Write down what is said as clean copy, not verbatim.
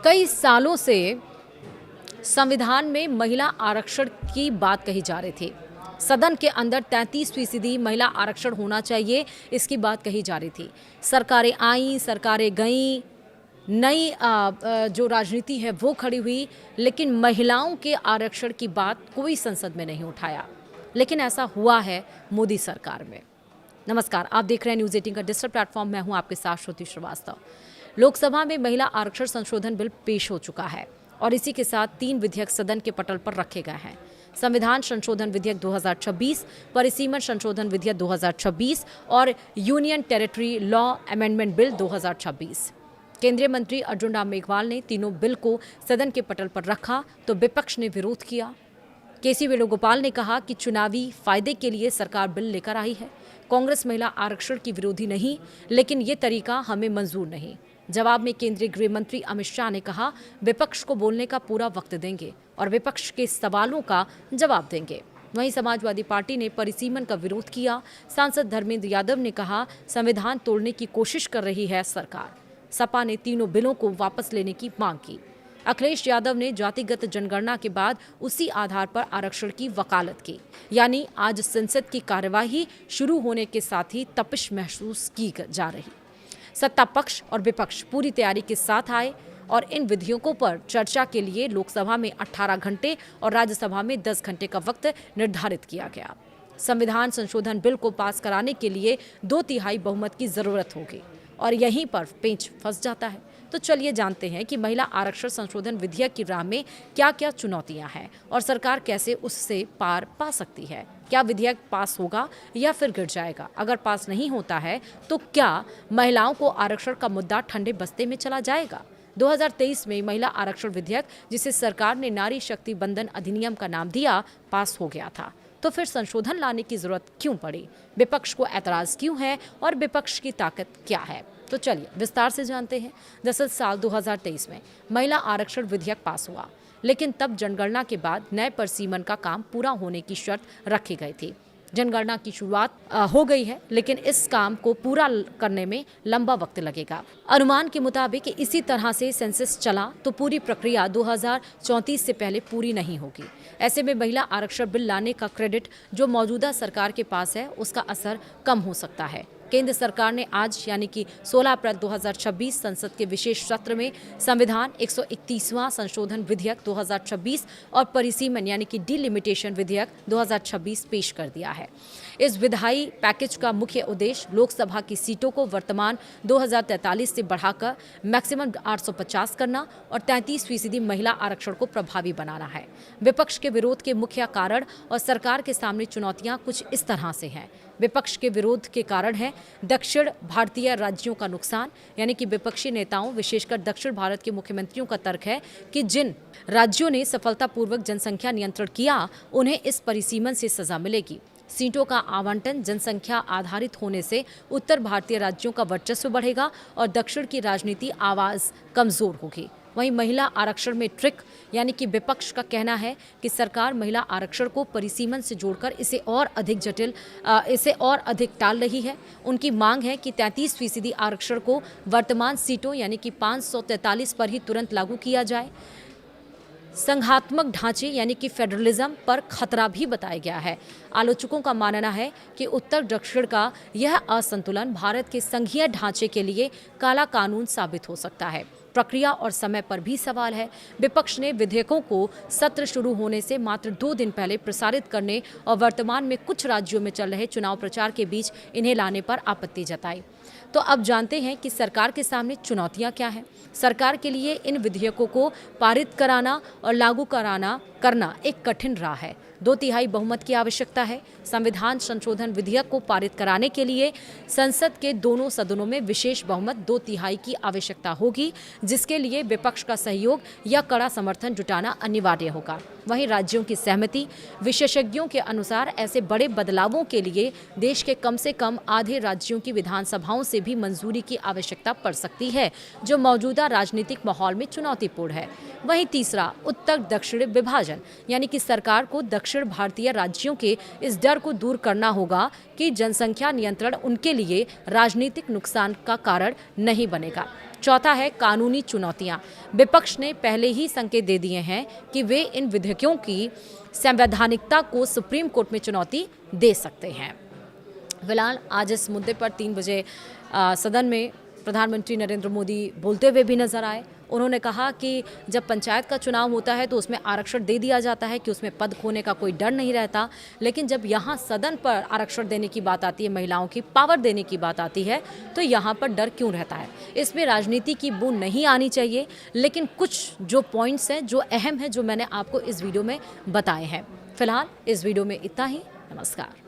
कई सालों से संविधान में महिला आरक्षण की बात कही जा रही थी। सदन के अंदर 33% महिला आरक्षण होना चाहिए, इसकी बात कही जा रही थी। सरकारें आईं, सरकारें गईं, नई जो राजनीति है वो खड़ी हुई, लेकिन महिलाओं के आरक्षण की बात कोई संसद में नहीं उठाया। लेकिन ऐसा हुआ है मोदी सरकार में। नमस्कार, आप देख रहे हैं न्यूज़ 18 का डिजिटल प्लेटफॉर्म। मैं हूं आपके साथ श्रुति श्रीवास्तव। लोकसभा में महिला आरक्षण संशोधन बिल पेश हो चुका है और इसी के साथ 3 विधेयक सदन के पटल पर रखे गए हैं। संविधान संशोधन विधेयक 2026, परिसीमन संशोधन विधेयक 2026 और union territory law amendment bill 2026। केंद्रीय मंत्री अर्जुन राम मेघवाल ने तीनों बिल को सदन के पटल पर रखा तो विपक्ष ने विरोध किया। केसी वेणुगोपाल ने कहा कि चुनावी फायदे के लिए सरकार बिल लेकर आई है। कांग्रेस महिला आरक्षण की विरोधी नहीं, लेकिन ये तरीका हमें मंजूर नहीं। जवाब में केंद्रीय गृह मंत्री अमित शाह ने कहा, विपक्ष को बोलने का पूरा वक्त देंगे और विपक्ष के सवालों का जवाब देंगे। वहीं समाजवादी पार्टी ने परिसीमन का विरोध किया। सांसद धर्मेंद्र यादव ने कहा, संविधान तोड़ने की कोशिश कर रही है सरकार। सपा ने तीनों बिलों को वापस लेने की मांग की। अखिलेश यादव ने जातिगत जनगणना के बाद उसी आधार पर आरक्षण की वकालत की। यानी आज संसद की कार्यवाही शुरू होने के साथ ही तपिश महसूस की जा रही। सत्ता पक्ष और विपक्ष पूरी तैयारी के साथ आए और इन विधेयकों पर चर्चा के लिए लोकसभा में 18 घंटे और राज्यसभा में 10 घंटे का वक्त निर्धारित किया गया। संविधान संशोधन बिल को पास कराने के लिए 2/3 बहुमत की जरूरत होगी और यहीं पर पेंच फंस जाता है। तो चलिए जानते हैं कि महिला आरक्षण संशोधन विधेयक की राह में क्या क्या चुनौतियां हैं और सरकार कैसे उससे पार पा सकती है। क्या विधेयक पास होगा या फिर गिर जाएगा? अगर पास नहीं होता है तो क्या महिलाओं को आरक्षण का मुद्दा ठंडे बस्ते में चला जाएगा? 2023 में महिला आरक्षण विधेयक, जिसे सरकार ने नारी शक्ति बंधन अधिनियम का नाम दिया, पास हो गया था। तो फिर संशोधन लाने की जरूरत क्यों पड़ी? विपक्ष को ऐतराज क्यों है और विपक्ष की ताकत क्या है? तो चलिए विस्तार से जानते हैं। दरअसल साल 2023 में महिला आरक्षण विधेयक पास हुआ, लेकिन तब जनगणना के बाद नए परिसीमन का काम पूरा होने की शर्त रखी गई थी। जनगणना की शुरुआत हो गई है, लेकिन इस काम को पूरा करने में लंबा वक्त लगेगा। अनुमान के मुताबिक इसी तरह से सेंसस चला तो पूरी प्रक्रिया 2034 से पहले पूरी नहीं होगी। ऐसे में महिला आरक्षण बिल लाने का क्रेडिट जो मौजूदा सरकार के पास है, उसका असर कम हो सकता है। केंद्र सरकार ने आज यानी कि 16 अप्रैल 2026 संसद के विशेष सत्र में संविधान 131वां संशोधन विधेयक 2026 और परिसीमन यानी कि डिलिमिटेशन विधेयक 2026 पेश कर दिया है। इस विधायी पैकेज का मुख्य उद्देश्य लोकसभा की सीटों को वर्तमान 2043 से बढ़ाकर मैक्सिमम 850 करना और 33% महिला आरक्षण को प्रभावी बनाना है। विपक्ष के विरोध के मुख्य कारण और सरकार के सामने चुनौतियां कुछ इस तरह से हैं। विपक्ष के विरोध के कारण है दक्षिण भारतीय राज्यों का नुकसान, यानी कि विपक्षी नेताओं विशेषकर दक्षिण भारत के मुख्यमंत्रियों का तर्क है कि जिन राज्यों ने सफलतापूर्वक जनसंख्या नियंत्रण किया, उन्हें इस परिसीमन से सजा मिलेगी। सीटों का आवंटन जनसंख्या आधारित होने से उत्तर भारतीय राज्यों का वर्चस्व बढ़ेगा और दक्षिण की राजनीति आवाज कमजोर होगी। वहीं महिला आरक्षण में ट्रिक, यानी कि विपक्ष का कहना है कि सरकार महिला आरक्षण को परिसीमन से जोड़कर इसे और अधिक टाल रही है। उनकी मांग है कि 33% आरक्षण को वर्तमान सीटों यानी कि 543 पर ही तुरंत लागू किया जाए। संघात्मक ढांचे यानी कि फेडरलिज्म पर खतरा भी बताया गया है। आलोचकों का मानना है कि उत्तर दक्षिण का यह असंतुलन भारत के संघीय ढांचे के लिए काला कानून साबित हो सकता है। प्रक्रिया और समय पर भी सवाल है। विपक्ष ने विधेयकों को सत्र शुरू होने से मात्र 2 दिन पहले प्रसारित करने और वर्तमान में कुछ राज्यों में चल रहे चुनाव प्रचार के बीच इन्हें लाने पर आपत्ति जताई। तो अब जानते हैं कि सरकार के सामने चुनौतियां क्या हैं। सरकार के लिए इन विधेयकों को पारित कराना और लागू करना एक कठिन राह है। 2/3 बहुमत की आवश्यकता है। संविधान संशोधन विधेयक को पारित कराने के लिए संसद के दोनों सदनों में विशेष बहुमत 2/3 की आवश्यकता होगी, जिसके लिए विपक्ष का सहयोग या कड़ा समर्थन जुटाना अनिवार्य होगा। वहीं राज्यों की सहमति। विशेषज्ञों के अनुसार ऐसे बड़े बदलावों के लिए देश के कम से कम आधे राज्यों की विधानसभाओं से भी मंजूरी की आवश्यकता पड़ सकती है, जो मौजूदा राजनीतिक माहौल में चुनौतीपूर्ण है। वहीं तीसरा, उत्तर दक्षिण विभाजन, यानी कि सरकार को दक्षिण भारतीय राज्यों के इस डर को दूर करना होगा कि जनसंख्या नियंत्रण उनके लिए राजनीतिक नुकसान का कारण नहीं बनेगा। चौथा है कानूनी चुनौतियां। विपक्ष ने पहले ही संकेत दे दिए हैं कि वे इन विधेयकों की संवैधानिकता को सुप्रीम कोर्ट में चुनौती दे सकते हैं। फिलहाल आज इस मुद्दे पर 3 बजे सदन में प्रधानमंत्री नरेंद्र मोदी बोलते हुए भी नजर आए। उन्होंने कहा कि जब पंचायत का चुनाव होता है तो उसमें आरक्षण दे दिया जाता है कि उसमें पद खोने का कोई डर नहीं रहता, लेकिन जब यहाँ सदन पर आरक्षण देने की बात आती है, महिलाओं की पावर देने की बात आती है, तो यहाँ पर डर क्यों रहता है। इसमें राजनीति की बूंद नहीं आनी चाहिए, लेकिन कुछ जो पॉइंट्स हैं जो अहम है, जो मैंने आपको इस वीडियो में बताए हैं। फिलहाल इस वीडियो में इतना ही। नमस्कार।